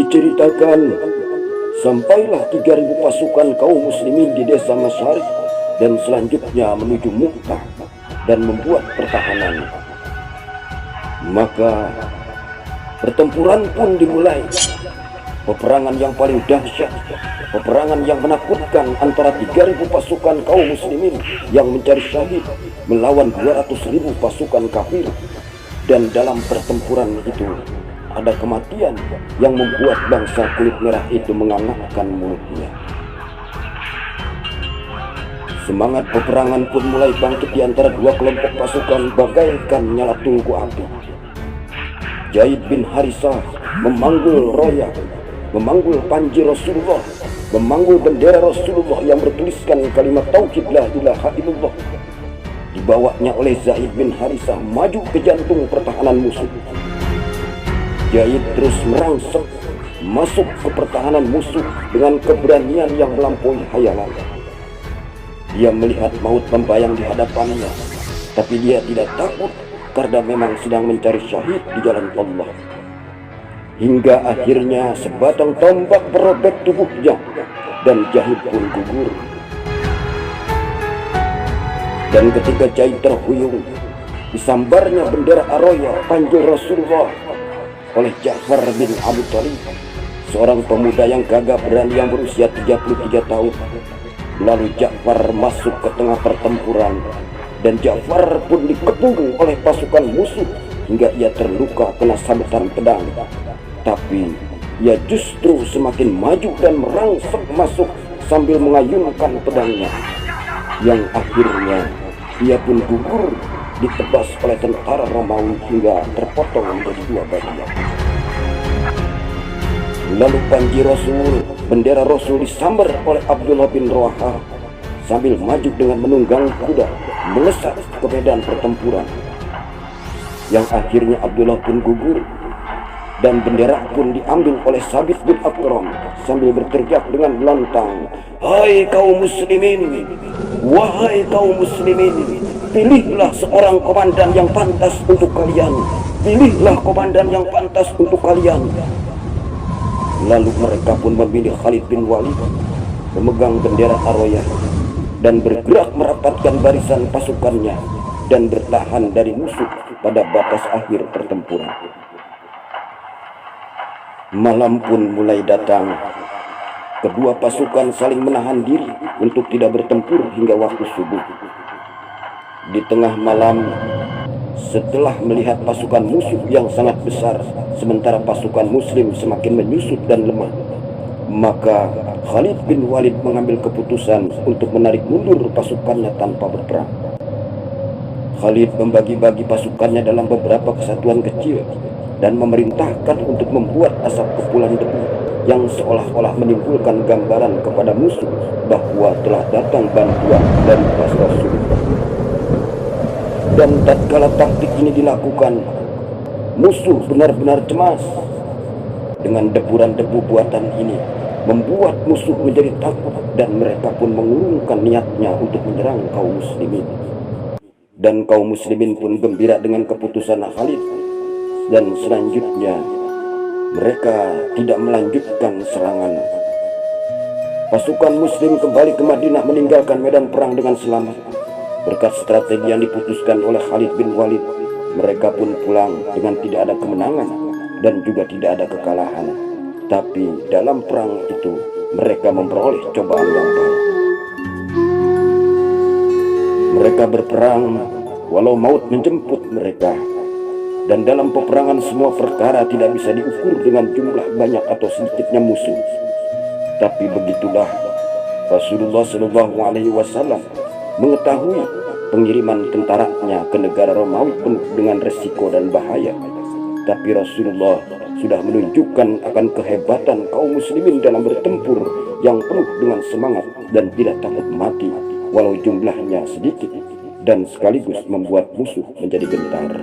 Diceritakan, sampailah 3.000 pasukan kaum muslimin di desa Masyarif dan selanjutnya menuju Mu'tah dan membuat pertahanan. Maka pertempuran pun dimulai. Peperangan yang paling dahsyat, peperangan yang menakutkan antara 3.000 pasukan kaum muslimin yang mencari syahid melawan 200.000 pasukan kafir. Dan dalam pertempuran itu ada kematian yang membuat bangsa kulit merah itu mengangakkan mulutnya. Semangat peperangan pun mulai bangkit di antara dua kelompok pasukan bagaikan nyala tungku api. Zaid bin Harisah memanggul roya, memanggul panji Rasulullah, memanggul bendera Rasulullah yang bertuliskan kalimat tauhid la ilaha illallah. Dibawanya oleh Zaid bin Harisah maju ke jantung pertahanan musuh. Zaid terus merangsek masuk ke pertahanan musuh dengan keberanian yang melampaui khayalan. Dia melihat maut membayang di hadapannya, tapi dia tidak takut karena memang sedang mencari syahid di jalan Allah. Hingga akhirnya sebatang tombak berobek tubuhnya dan Zaid pun gugur. Dan ketika Zaid terhuyung, disambarnya bendera Aroya panjul Rasulullah oleh Ja'far bin Abi Thalib, seorang pemuda yang gagah berani yang berusia 33 tahun. Lalu Ja'far masuk ke tengah pertempuran dan Ja'far pun dikepung oleh pasukan musuh hingga ia terluka kena sabetan pedang. Tapi ia justru semakin maju dan merangsek masuk sambil mengayunkan pedangnya, yang akhirnya ia pun gugur ditebas oleh tentara Romawi hingga terpotong menjadi dua bagian. Lalu panji Rasul, bendera Rasul disambar oleh Abdullah bin Rawaha sambil maju dengan menunggang kuda melesat ke medan pertempuran, yang akhirnya Abdullah pun gugur dan bendera pun diambil oleh Sabit bin Akram sambil berteriak dengan lantang, "Hai kaum muslimin, wahai kaum muslimin, pilihlah seorang komandan yang pantas untuk kalian. Pilihlah komandan yang pantas untuk kalian." Lalu mereka pun memilih Khalid bin Walid memegang bendera Aroyah dan bergerak merapatkan barisan pasukannya dan bertahan dari musuh pada batas akhir pertempuran. Malam pun mulai datang. Kedua pasukan saling menahan diri untuk tidak bertempur hingga waktu subuh. Di tengah malam, setelah melihat pasukan musuh yang sangat besar, sementara pasukan muslim semakin menyusut dan lemah, maka Khalid bin Walid mengambil keputusan untuk menarik mundur pasukannya tanpa berperang. Khalid membagi-bagi pasukannya dalam beberapa kesatuan kecil dan memerintahkan untuk membuat asap kepulan debu yang seolah-olah menimbulkan gambaran kepada musuh bahwa telah datang bantuan dari Rasulullah. Dan tatkala taktik ini dilakukan, musuh benar-benar cemas. Dengan deburan debu buatan ini membuat musuh menjadi takut dan mereka pun mengurungkan niatnya untuk menyerang kaum muslimin. Dan kaum muslimin pun gembira dengan keputusan Khalid, dan selanjutnya mereka tidak melanjutkan serangan. Pasukan muslim kembali ke Madinah meninggalkan medan perang dengan selamat. Berkat strategi yang diputuskan oleh Khalid bin Walid, mereka pun pulang dengan tidak ada kemenangan dan juga tidak ada kekalahan. Tapi dalam perang itu mereka memperoleh cobaan yang baik. Mereka berperang walau maut menjemput mereka. Dan dalam peperangan semua perkara tidak bisa diukur dengan jumlah banyak atau sedikitnya musuh. Tapi begitulah Rasulullah SAW mengetahui pengiriman tentaranya ke negara Romawi penuh dengan resiko dan bahaya. Tapi Rasulullah sudah menunjukkan akan kehebatan kaum muslimin dalam bertempur yang penuh dengan semangat dan tidak takut mati walau jumlahnya sedikit, dan sekaligus membuat musuh menjadi gentar.